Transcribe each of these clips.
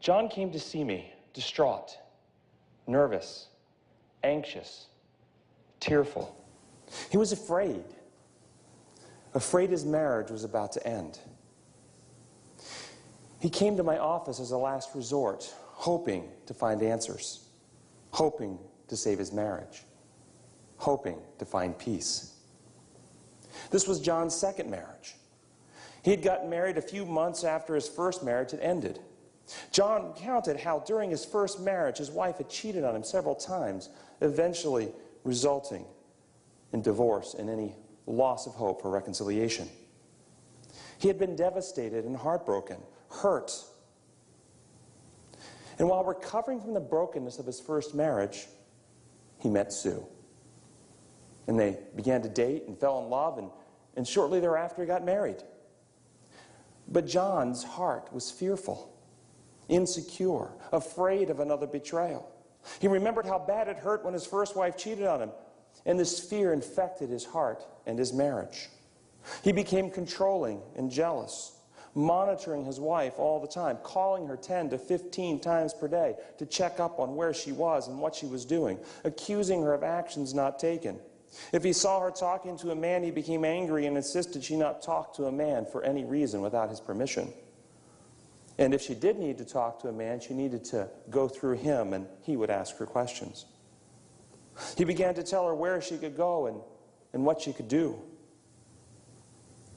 John came to see me, distraught, nervous, anxious, tearful. He was afraid his marriage was about to end. He came to my office as a last resort, hoping to find answers, hoping to save his marriage, hoping to find peace. This was John's second marriage. He had gotten married a few months after his first marriage had ended. John recounted how during his first marriage his wife had cheated on him several times, eventually resulting in divorce and any loss of hope for reconciliation. He had been devastated and heartbroken, hurt. And while recovering from the brokenness of his first marriage, he met Sue. And they began to date and fell in love, and shortly thereafter he got married. But John's heart was fearful, insecure, afraid of another betrayal. He remembered how bad it hurt when his first wife cheated on him, and this fear infected his heart and his marriage. He became controlling and jealous, monitoring his wife all the time, calling her 10 to 15 times per day to check up on where she was and what she was doing, accusing her of actions not taken. If he saw her talking to a man, he became angry and insisted she not talk to a man for any reason without his permission. And if she did need to talk to a man, she needed to go through him, and he would ask her questions. He began to tell her where she could go and what she could do.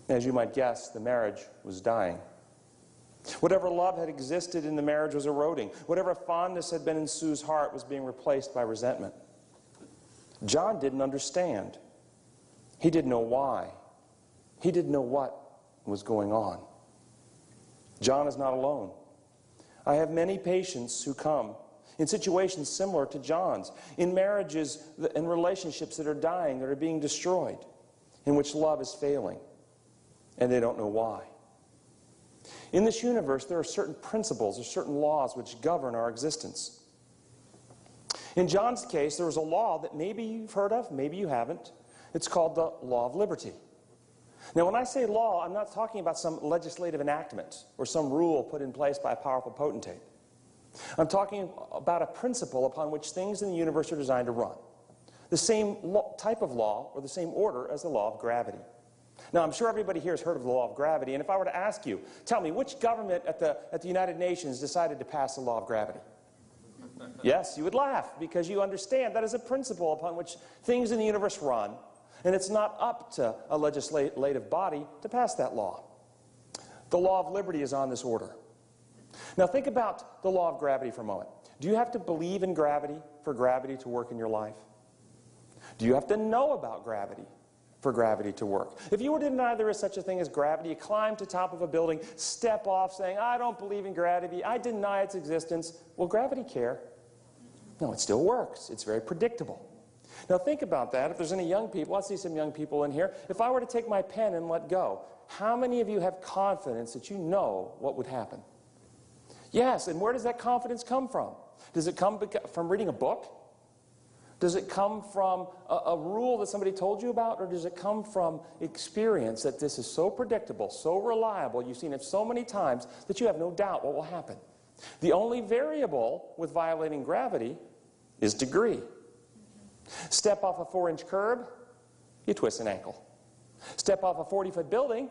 As you might guess, the marriage was dying. Whatever love had existed in the marriage was eroding. Whatever fondness had been in Sue's heart was being replaced by resentment. John didn't understand. He didn't know why. He didn't know what was going on. John is not alone. I have many patients who come in situations similar to John's, in marriages and relationships that are dying, that are being destroyed, in which love is failing, and they don't know why. In this universe, there are certain principles or certain laws which govern our existence. In John's case, there was a law that maybe you've heard of, maybe you haven't. It's called the law of liberty. Now, when I say law, I'm not talking about some legislative enactment or some rule put in place by a powerful potentate. I'm talking about a principle upon which things in the universe are designed to run. The same type of law or the same order as the law of gravity. Now, I'm sure everybody here has heard of the law of gravity, and if I were to ask you, tell me, which government at the United Nations decided to pass the law of gravity? Yes, you would laugh, because you understand that is a principle upon which things in the universe run, and it's not up to a legislative body to pass that law. The law of liberty is on this order. Now think about the law of gravity for a moment. Do you have to believe in gravity for gravity to work in your life? Do you have to know about gravity for gravity to work? If you were to deny there is such a thing as gravity, you climb to the top of a building, step off saying, I don't believe in gravity, I deny its existence, will gravity care? No, it still works. It's very predictable. Now think about that. If there's any young people, I see some young people in here, if I were to take my pen and let go, how many of you have confidence that you know what would happen? Yes, and where does that confidence come from? Does it come from reading a book? Does it come from a rule that somebody told you about? Or does it come from experience that this is so predictable, so reliable, you've seen it so many times that you have no doubt what will happen? The only variable with violating gravity is degree. Step off a 4-inch curb, you twist an ankle. Step off a 40-foot building,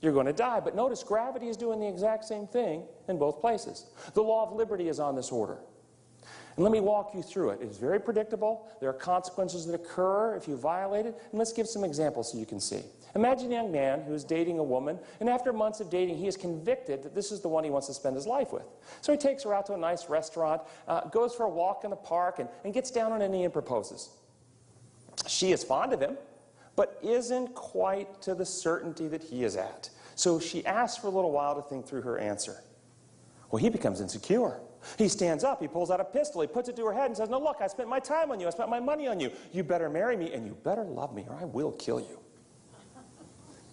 you're going to die. But notice, gravity is doing the exact same thing in both places. The law of liberty is on this order. And let me walk you through it. It is very predictable. There are consequences that occur if you violate it. And let's give some examples so you can see. Imagine a young man who is dating a woman, and after months of dating, he is convicted that this is the one he wants to spend his life with. So he takes her out to a nice restaurant, goes for a walk in the park, and gets down on a knee and proposes. She is fond of him, but isn't quite to the certainty that he is at. So she asks for a little while to think through her answer. Well, he becomes insecure. He stands up, he pulls out a pistol, he puts it to her head and says, no, look, I spent my time on you, I spent my money on you. You better marry me and you better love me or I will kill you.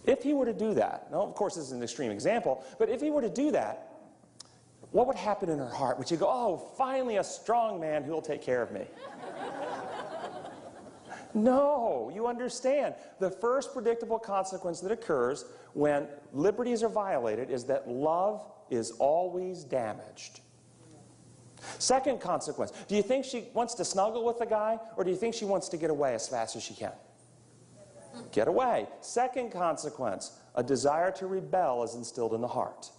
If he were to do that, now of course this is an extreme example, but if he were to do that, what would happen in her heart? Would she go, oh, finally a strong man who will take care of me? No, you understand. The first predictable consequence that occurs when liberties are violated is that love is always damaged. Second consequence, do you think she wants to snuggle with the guy, or do you think she wants to get away as fast as she can? Get away. Second consequence, a desire to rebel is instilled in the heart.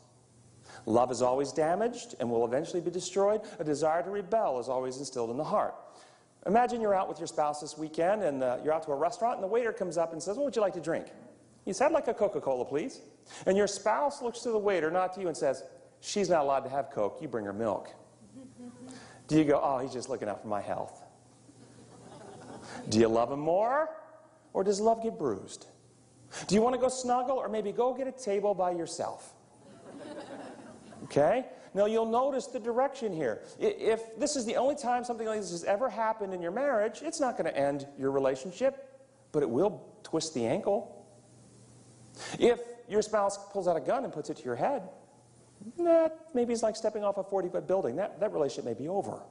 Love is always damaged and will eventually be destroyed. A desire to rebel is always instilled in the heart. Imagine you're out with your spouse this weekend, and you're out to a restaurant, and the waiter comes up and says, "What would you like to drink?" You said, "I'd like a Coca-Cola, please." And your spouse looks to the waiter, not to you, and says, "She's not allowed to have Coke. You bring her milk." Do you go, "Oh, he's just looking out for my health"? Do you love him more, or does love get bruised? Do you want to go snuggle, or maybe go get a table by yourself? Okay? Now, you'll notice the direction here. If this is the only time something like this has ever happened in your marriage, it's not going to end your relationship, but it will twist the ankle. If your spouse pulls out a gun and puts it to your head, that maybe it's like stepping off a 40-foot building. That relationship may be over.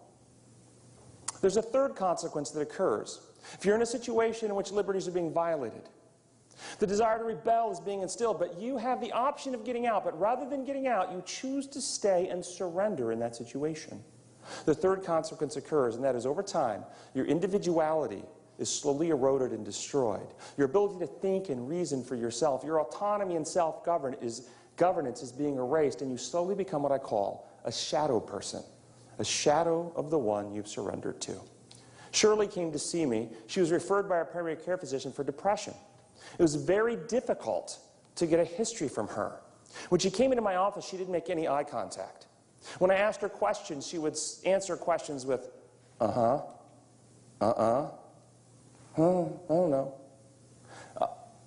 There's a third consequence that occurs. If you're in a situation in which liberties are being violated, the desire to rebel is being instilled, but you have the option of getting out. But rather than getting out, you choose to stay and surrender in that situation. The third consequence occurs, and that is over time, your individuality is slowly eroded and destroyed. Your ability to think and reason for yourself, your autonomy and self-governance is being erased, and you slowly become what I call a shadow person, a shadow of the one you've surrendered to. Shirley came to see me. She was referred by our primary care physician for depression. It was very difficult to get a history from her. When she came into my office, she didn't make any eye contact. When I asked her questions, she would answer questions with, I don't know.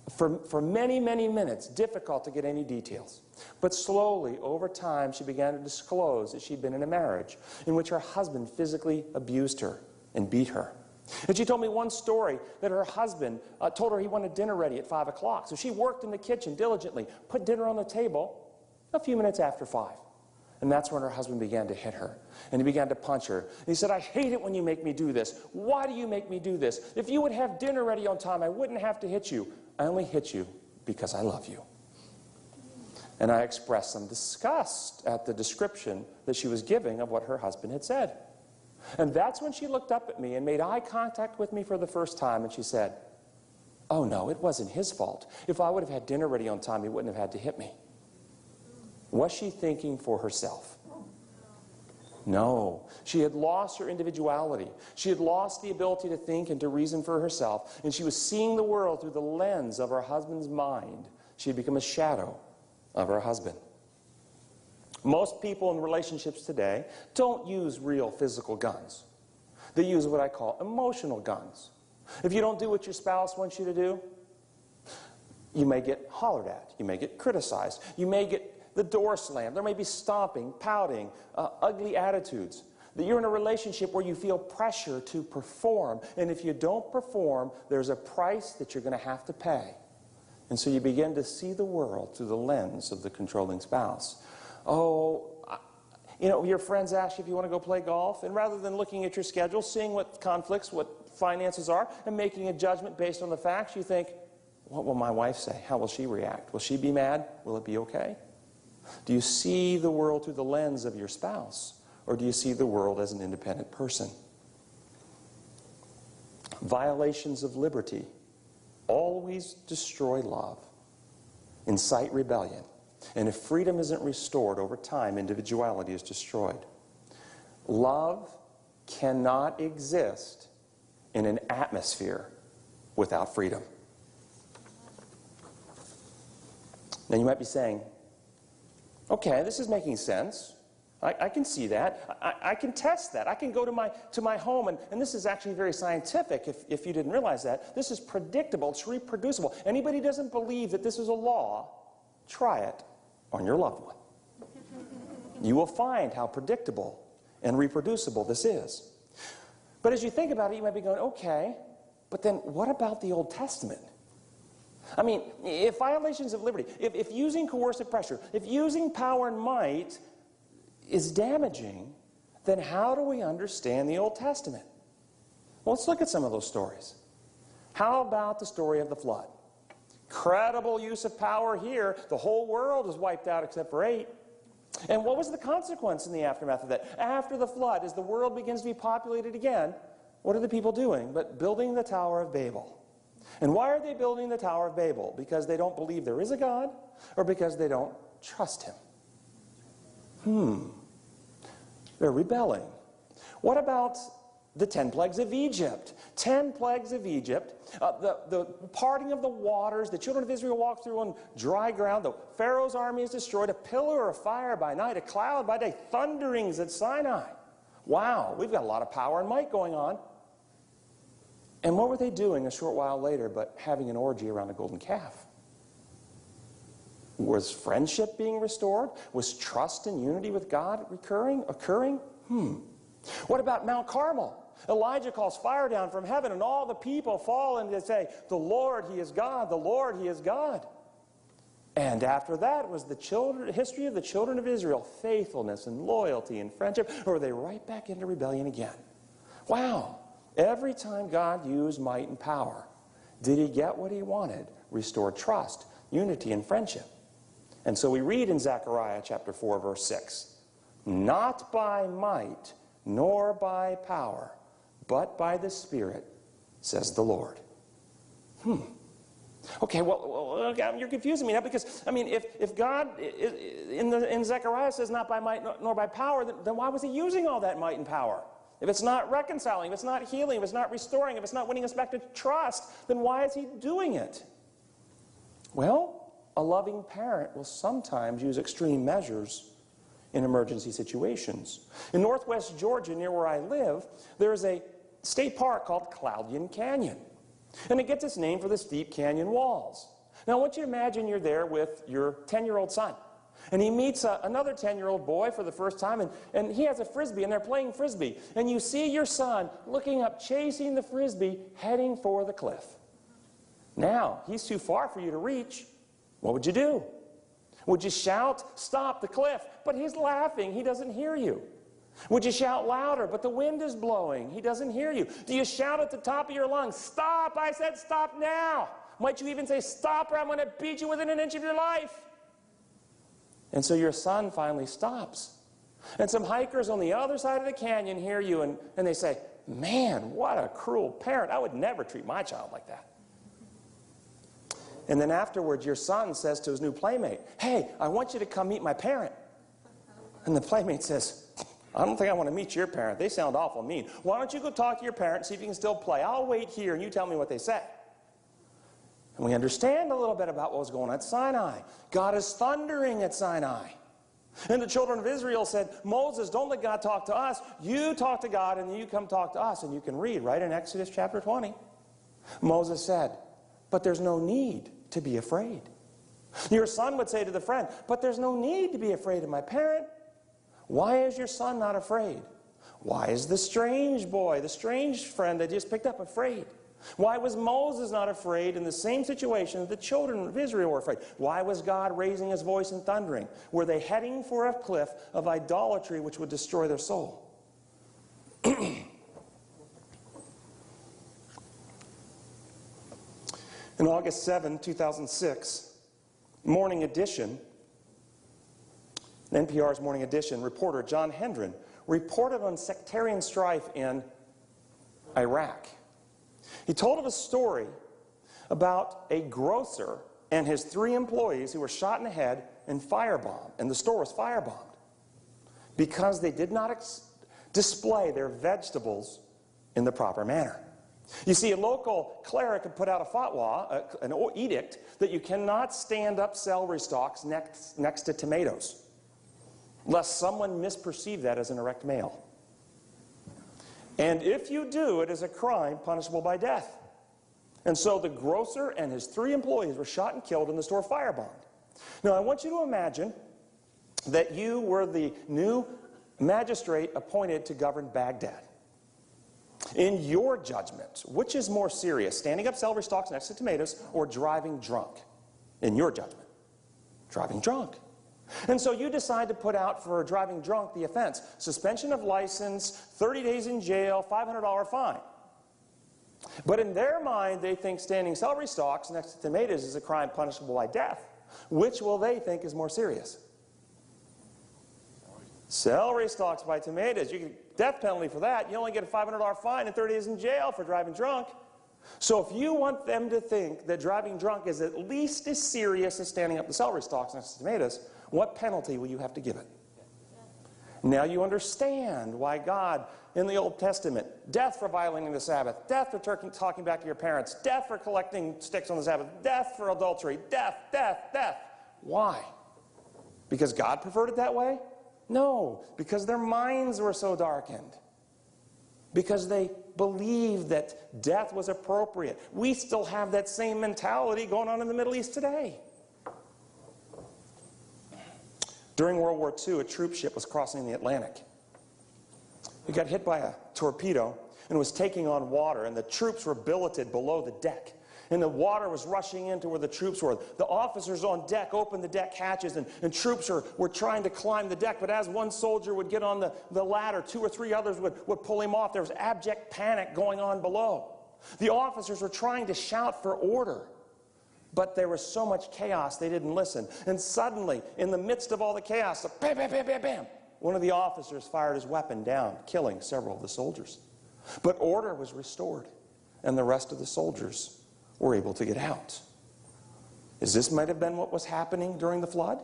For many, many minutes, difficult to get any details. But slowly, over time, she began to disclose that she'd been in a marriage in which her husband physically abused her and beat her. And she told me one story that her husband told her he wanted dinner ready at 5 o'clock. So she worked in the kitchen diligently, put dinner on the table a few minutes after 5. And that's when her husband began to hit her. And he began to punch her. And he said, "I hate it when you make me do this. Why do you make me do this? If you would have dinner ready on time, I wouldn't have to hit you. I only hit you because I love you." And I expressed some disgust at the description that she was giving of what her husband had said. And that's when she looked up at me and made eye contact with me for the first time, and she said, "Oh no, it wasn't his fault. If I would have had dinner ready on time, he wouldn't have had to hit me." Was she thinking for herself? No. She had lost her individuality. She had lost the ability to think and to reason for herself, and she was seeing the world through the lens of her husband's mind. She had become a shadow of her husband. Most people in relationships today don't use real physical guns. They use what I call emotional guns. If you don't do what your spouse wants you to do, you may get hollered at. You may get criticized. You may get the door slammed. There may be stomping, pouting, ugly attitudes. That you're in a relationship where you feel pressure to perform. And if you don't perform, there's a price that you're going to have to pay. And so you begin to see the world through the lens of the controlling spouse. Oh, your friends ask you if you want to go play golf, and rather than looking at your schedule, seeing what conflicts, what finances are, and making a judgment based on the facts, you think, what will my wife say? How will she react? Will she be mad? Will it be okay? Do you see the world through the lens of your spouse, or do you see the world as an independent person? Violations of liberty always destroy love, incite rebellion. And if freedom isn't restored over time, individuality is destroyed. Love cannot exist in an atmosphere without freedom. Now you might be saying, okay, this is making sense. I can see that. I can test that. I can go to my home, and this is actually very scientific, if you didn't realize that. This is predictable. It's reproducible. Anybody who doesn't believe that this is a law, try it on your loved one. You will find how predictable and reproducible this is. But as you think about it, you might be going, okay, but then what about the Old Testament? I mean, if violations of liberty, if using coercive pressure, if using power and might is damaging, then how do we understand the Old Testament? Well, let's look at some of those stories. How about the story of the flood? Incredible use of power here. The whole world is wiped out except for 8. And what was the consequence in the aftermath of that? After the flood, as the world begins to be populated again, what are the people doing but building the Tower of Babel? And why are they building the Tower of Babel? Because they don't believe there is a God, or because they don't trust him? They're rebelling. What about the 10 plagues of Egypt? 10 plagues of Egypt, the parting of the waters, the children of Israel walked through on dry ground, the Pharaoh's army is destroyed, a pillar of fire by night, a cloud by day, thunderings at Sinai. Wow, we've got a lot of power and might going on. And what were they doing a short while later but having an orgy around a golden calf? Was friendship being restored? Was trust and unity with God occurring? What about Mount Carmel? Elijah calls fire down from heaven, and all the people fall and they say, "The Lord, he is God. The Lord, he is God." And after that was the history of the children of Israel, faithfulness and loyalty and friendship, or are they right back into rebellion again? Wow. Every time God used might and power, did he get what he wanted? Restore trust, unity, and friendship. And so we read in Zechariah chapter 4, verse 6, "Not by might, nor by power, but by the Spirit, says the Lord." Okay, well, you're confusing me now, because, I mean, if God in Zechariah says not by might nor by power, then why was he using all that might and power? If it's not reconciling, if it's not healing, if it's not restoring, if it's not winning us back to trust, then why is he doing it? Well, a loving parent will sometimes use extreme measures in emergency situations. In northwest Georgia, near where I live, there's a state park called Cloudian Canyon. And it gets its name for the steep canyon walls. Now, I want you to imagine you're there with your 10-year-old son. And he meets another 10-year-old boy for the first time, and he has a Frisbee, and they're playing Frisbee. And you see your son looking up, chasing the Frisbee, heading for the cliff. Now, he's too far for you to reach. What would you do? Would you shout, "Stop the cliff"? But he's laughing. He doesn't hear you. Would you shout louder? But the wind is blowing. He doesn't hear you. Do you shout at the top of your lungs, "Stop, I said stop now"? Might you even say, "Stop or I'm going to beat you within an inch of your life"? And so your son finally stops. And some hikers on the other side of the canyon hear you, and they say, "Man, what a cruel parent. I would never treat my child like that." And then afterwards, your son says to his new playmate, "Hey, I want you to come meet my parent." And the playmate says, "I don't think I want to meet your parent. They sound awful mean. Why don't you go talk to your parent and see if you can still play? I'll wait here and you tell me what they say." And we understand a little bit about what was going on at Sinai. God is thundering at Sinai. And the children of Israel said, "Moses, don't let God talk to us. You talk to God and you come talk to us." And you can read right in Exodus chapter 20. Moses said, "But there's no need to be afraid." Your son would say to the friend, "But there's no need to be afraid of my parent." Why is your son not afraid? Why is the strange boy, the strange friend that just picked up, afraid? Why was Moses not afraid in the same situation that the children of Israel were afraid? Why was God raising his voice and thundering? Were they heading for a cliff of idolatry which would destroy their soul? In August 7, 2006, Morning Edition, NPR's Morning Edition, reporter John Hendren reported on sectarian strife in Iraq. He told of a story about a grocer and his 3 employees who were shot in the head and firebombed, and the store was firebombed because they did not display their vegetables in the proper manner. You see, a local cleric had put out a fatwa, an edict, that you cannot stand up celery stalks next to tomatoes, lest someone misperceive that as an erect male. And if you do, it is a crime punishable by death. And so the grocer and his 3 employees were shot and killed in the store firebombed. Now I want you to imagine that you were the new magistrate appointed to govern Baghdad. In your judgment, which is more serious, standing up celery stalks next to tomatoes or driving drunk? In your judgment, driving drunk. And so you decide to put out for driving drunk the offense: suspension of license, 30 days in jail, $500 fine. But in their mind, they think standing celery stalks next to tomatoes is a crime punishable by death. Which will they think is more serious? Celery stalks by tomatoes. You get death penalty for that. You only get a $500 fine and 30 days in jail for driving drunk. So if you want them to think that driving drunk is at least as serious as standing up the celery stalks next to tomatoes, what penalty will you have to give it? Now you understand why God, in the Old Testament, death for violating the Sabbath, death for talking back to your parents, death for collecting sticks on the Sabbath, death for adultery, death, death, death. Why? Because God preferred it that way? No, because their minds were so darkened. Because they believed that death was appropriate. We still have that same mentality going on in the Middle East today. During World War II, a troop ship was crossing the Atlantic. It got hit by a torpedo and was taking on water, and the troops were billeted below the deck. And the water was rushing into where the troops were. The officers on deck opened the deck hatches, and troops were trying to climb the deck. But as one soldier would get on the ladder, 2 or 3 others would pull him off. There was abject panic going on below. The officers were trying to shout for order. But there was so much chaos, they didn't listen. And suddenly, in the midst of all the chaos, bam, bam, bam, bam, bam, one of the officers fired his weapon down, killing several of the soldiers. But order was restored, and the rest of the soldiers were able to get out. This might have been what was happening during the flood?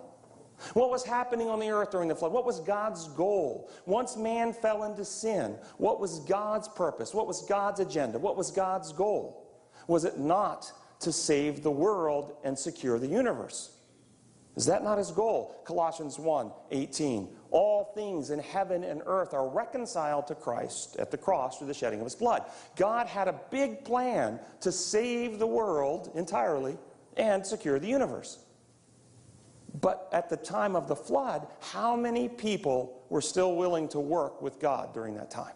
What was happening on the earth during the flood? What was God's goal? Once man fell into sin, what was God's purpose? What was God's agenda? What was God's goal? Was it not to save the world and secure the universe? Is that not his goal? Colossians 1:18. All things in heaven and earth are reconciled to Christ at the cross through the shedding of his blood. God had a big plan to save the world entirely and secure the universe. But at the time of the flood, how many people were still willing to work with God during that time?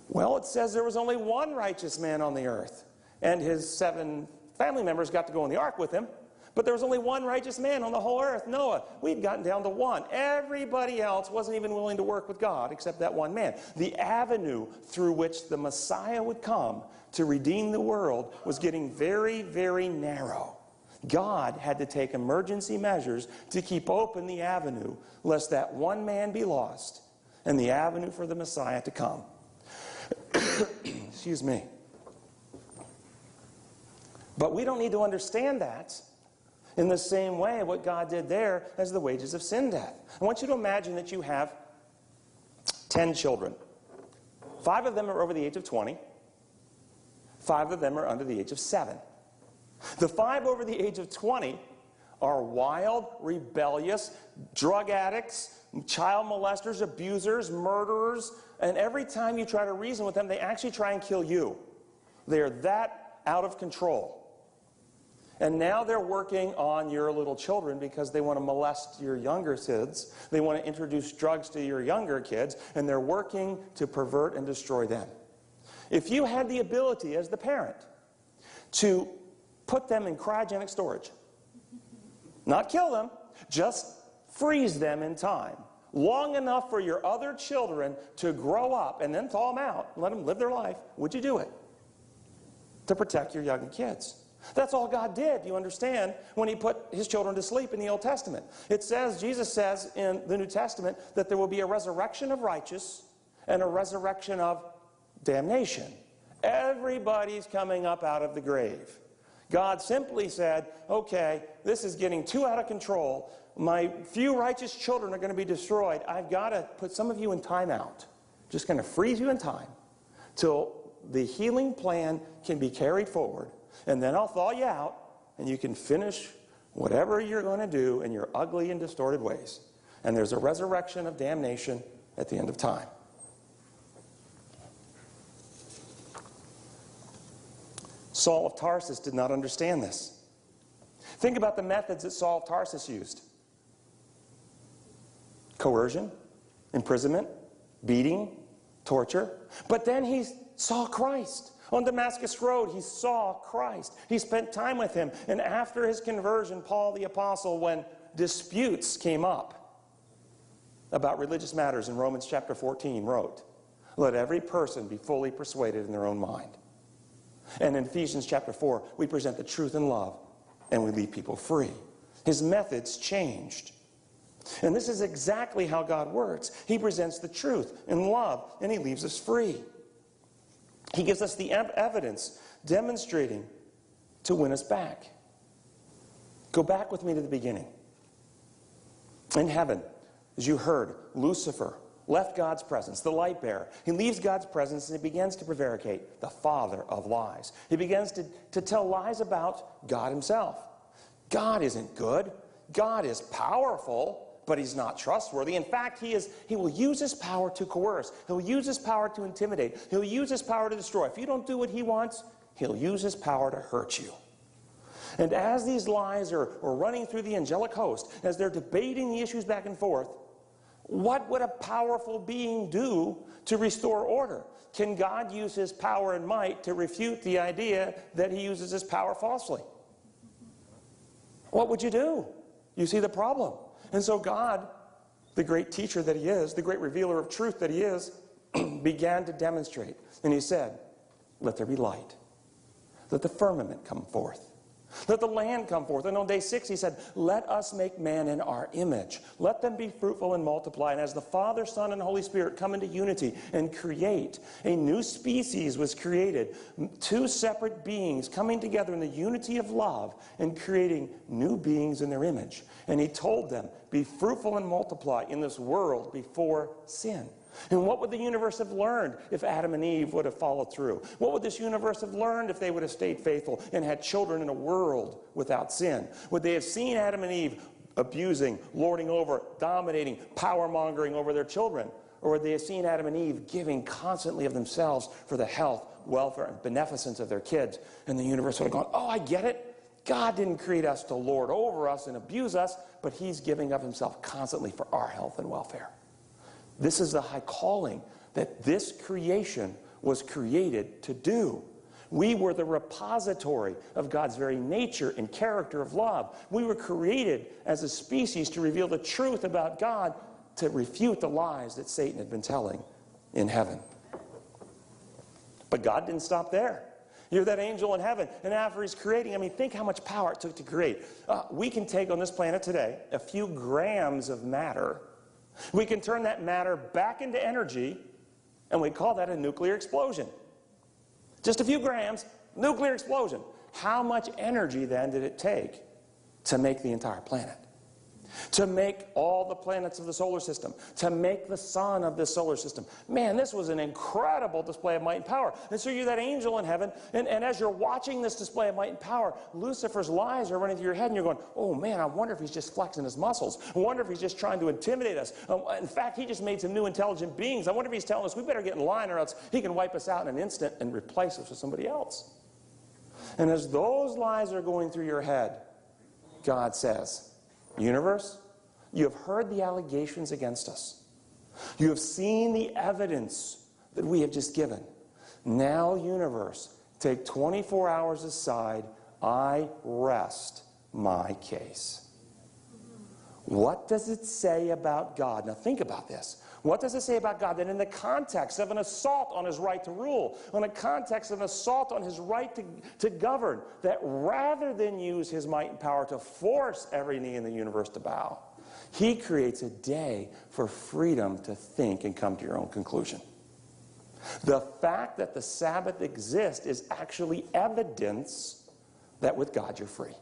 Well, it says there was only one righteous man on the earth. And his 7 family members got to go in the ark with him. But there was only one righteous man on the whole earth, Noah. We'd gotten down to one. Everybody else wasn't even willing to work with God except that one man. The avenue through which the Messiah would come to redeem the world was getting very, very narrow. God had to take emergency measures to keep open the avenue, lest that one man be lost and the avenue for the Messiah to come. Excuse me. But we don't need to understand that in the same way what God did there as the wages of sin, death. I want you to imagine that you have 10 children. 5 of them are over the age of 20. 5 of them are under the age of 7. The 5 over the age of 20 are wild, rebellious, drug addicts, child molesters, abusers, murderers, and every time you try to reason with them, they actually try and kill you. They are that out of control. And now they're working on your little children because they want to molest your younger kids. They want to introduce drugs to your younger kids, and they're working to pervert and destroy them. If you had the ability as the parent to put them in cryogenic storage, not kill them, just freeze them in time, long enough for your other children to grow up and then thaw them out and let them live their life, would you do it? To protect your younger kids. That's all God did, you understand, when he put his children to sleep in the Old Testament. It says, Jesus says in the New Testament that there will be a resurrection of righteous and a resurrection of damnation. Everybody's coming up out of the grave. God simply said, okay, this is getting too out of control. My few righteous children are going to be destroyed. I've got to put some of you in timeout. Just going to freeze you in time till the healing plan can be carried forward. And then I'll thaw you out, and you can finish whatever you're going to do in your ugly and distorted ways. And there's a resurrection of damnation at the end of time. Saul of Tarsus did not understand this. Think about the methods that Saul of Tarsus used. Coercion, imprisonment, beating, torture. But then he saw Christ. On Damascus Road, he saw Christ. He spent time with him. And after his conversion, Paul the Apostle, when disputes came up about religious matters in Romans chapter 14, wrote, "Let every person be fully persuaded in their own mind." And in Ephesians chapter 4, we present the truth in love, and we leave people free. His methods changed. And this is exactly how God works. He presents the truth in love, and he leaves us free. He gives us the evidence demonstrating to win us back. Go back with me to the beginning. In heaven, as you heard, Lucifer left God's presence, the light bearer. He leaves God's presence and he begins to prevaricate, the father of lies. He begins to tell lies about God himself. God isn't good. God is powerful, but he's not trustworthy. In fact, he will use his power to coerce. He'll use his power to intimidate. He'll use his power to destroy. If you don't do what he wants, he'll use his power to hurt you. And as these lies are running through the angelic host, as they're debating the issues back and forth, what would a powerful being do to restore order? Can God use his power and might to refute the idea that he uses his power falsely? What would you do? You see the problem. And so God, the great teacher that he is, the great revealer of truth that he is, began to demonstrate. And he said, let there be light. Let the firmament come forth. Let the land come forth. And on day 6 he said, let us make man in our image. Let them be fruitful and multiply. And as the Father, Son, and Holy Spirit come into unity and create, a new species was created. 2 separate beings coming together in the unity of love and creating new beings in their image. And he told them, be fruitful and multiply in this world before sin. And what would the universe have learned if Adam and Eve would have followed through? What would this universe have learned if they would have stayed faithful and had children in a world without sin? Would they have seen Adam and Eve abusing, lording over, dominating, power-mongering over their children? Or would they have seen Adam and Eve giving constantly of themselves for the health, welfare, and beneficence of their kids? And the universe would have gone, oh, I get it. God didn't create us to lord over us and abuse us, but he's giving of himself constantly for our health and welfare. This is the high calling that this creation was created to do. We were the repository of God's very nature and character of love. We were created as a species to reveal the truth about God, to refute the lies that Satan had been telling in heaven. But God didn't stop there. You're that angel in heaven, and after he's creating, I mean, think how much power it took to create. We can take on this planet today a few grams of matter. We can turn that matter back into energy, and we call that a nuclear explosion. Just a few grams, nuclear explosion. How much energy then did it take to make the entire planet? To make all the planets of the solar system, to make the sun of this solar system. Man, this was an incredible display of might and power. And so you're that angel in heaven, and as you're watching this display of might and power, Lucifer's lies are running through your head, and you're going, oh man, I wonder if he's just flexing his muscles. I wonder if he's just trying to intimidate us. In fact, he just made some new intelligent beings. I wonder if he's telling us we better get in line or else he can wipe us out in an instant and replace us with somebody else. And as those lies are going through your head, God says, universe, you have heard the allegations against us. You have seen the evidence that we have just given. Now, universe, take 24 hours aside. I rest my case. What does it say about God? Now think about this. What does it say about God that in the context of an assault on his right to rule, on a context of an assault on his right to govern, that rather than use his might and power to force every knee in the universe to bow, he creates a day for freedom to think and come to your own conclusion. The fact that the Sabbath exists is actually evidence that with God you're free.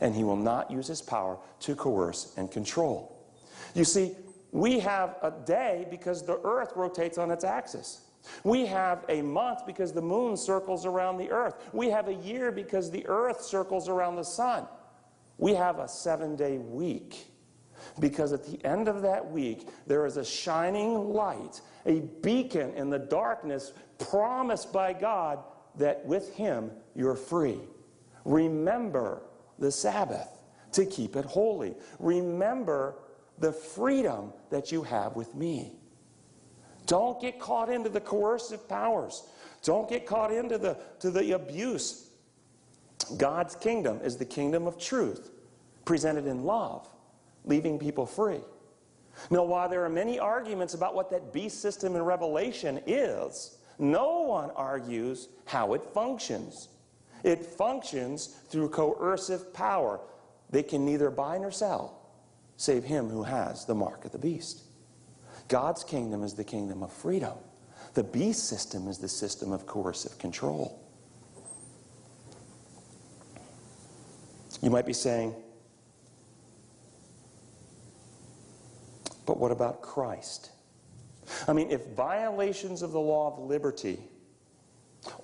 And he will not use his power to coerce and control. You see, we have a day because the earth rotates on its axis. We have a month because the moon circles around the earth. We have a year because the earth circles around the sun. We have a 7-day week because at the end of that week there is a shining light, a beacon in the darkness promised by God that with him you're free. Remember the Sabbath to keep it holy. Remember the freedom that you have with me. Don't get caught into the coercive powers. Don't get caught into the abuse. God's kingdom is the kingdom of truth, presented in love, leaving people free. Now, while there are many arguments about what that beast system in Revelation is, no one argues how it functions. It functions through coercive power. They can neither buy nor sell. save him who has the mark of the beast. God's kingdom is the kingdom of freedom. The beast system is the system of coercive control. You might be saying, but what about Christ? I mean, if violations of the law of liberty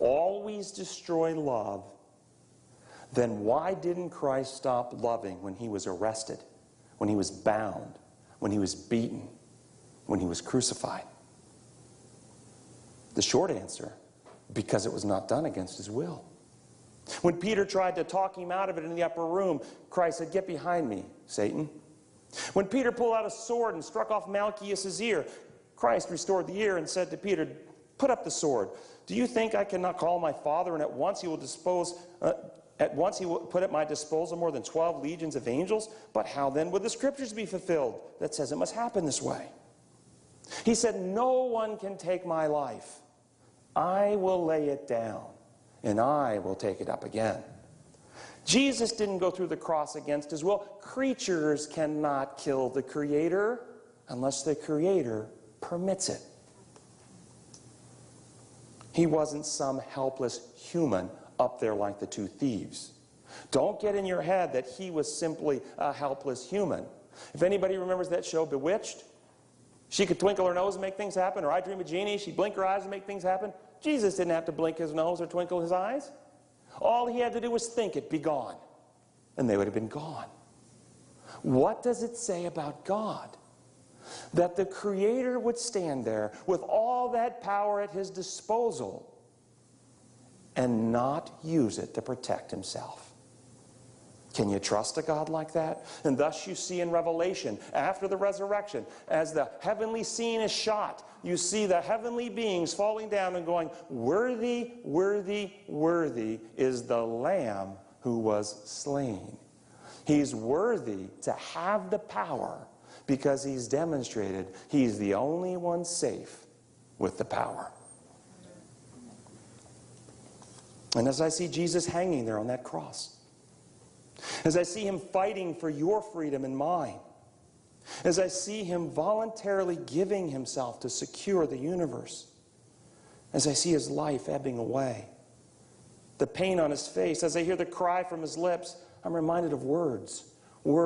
always destroy love, then why didn't Christ stop loving when he was arrested, when he was bound, when he was beaten, when he was crucified? The short answer, because it was not done against his will. When Peter tried to talk him out of it in the upper room, Christ said, "Get behind me, Satan." When Peter pulled out a sword and struck off Malchus's ear, Christ restored the ear and said to Peter, "Put up the sword. Do you think I cannot call my Father, and at once he will put at my disposal more than 12 legions of angels? But how then would the scriptures be fulfilled that says it must happen this way?" He said, "No one can take my life. I will lay it down, and I will take it up again." Jesus didn't go through the cross against his will. Creatures cannot kill the Creator unless the Creator permits it. He wasn't some helpless human up there like the two thieves. Don't get in your head that he was simply a helpless human. If anybody remembers that show, Bewitched, she could twinkle her nose and make things happen, or I Dream of Jeannie, she'd blink her eyes and make things happen. Jesus didn't have to blink his nose or twinkle his eyes. All he had to do was think it, "Be gone," and they would have been gone. What does it say about God? That the Creator would stand there with all that power at his disposal and not use it to protect himself. Can you trust a God like that? And thus you see in Revelation, after the resurrection, as the heavenly scene is shot, you see the heavenly beings falling down and going, "Worthy, worthy, worthy is the Lamb who was slain." He's worthy to have the power because he's demonstrated he's the only one safe with the power. And as I see Jesus hanging there on that cross, as I see him fighting for your freedom and mine, as I see him voluntarily giving himself to secure the universe, as I see his life ebbing away, the pain on his face, as I hear the cry from his lips, I'm reminded of words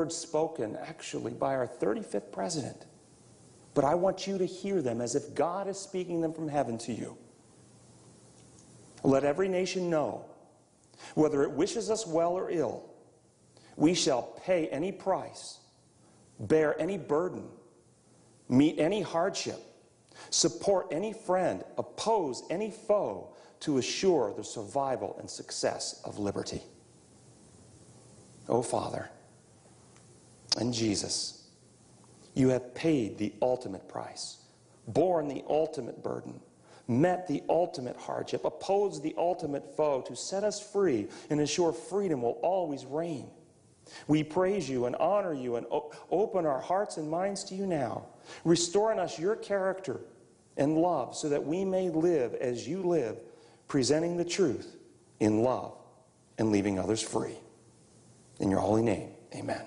spoken actually by our 35th president. But I want you to hear them as if God is speaking them from heaven to you. "Let every nation know, whether it wishes us well or ill, we shall pay any price, bear any burden, meet any hardship, support any friend, oppose any foe to assure the survival and success of liberty." Oh, Father, and Jesus, you have paid the ultimate price, borne the ultimate burden, met the ultimate hardship, opposed the ultimate foe to set us free and ensure freedom will always reign. We praise you and honor you and open our hearts and minds to you now. Restore in us your character and love so that we may live as you live, presenting the truth in love and leaving others free. In your holy name, amen.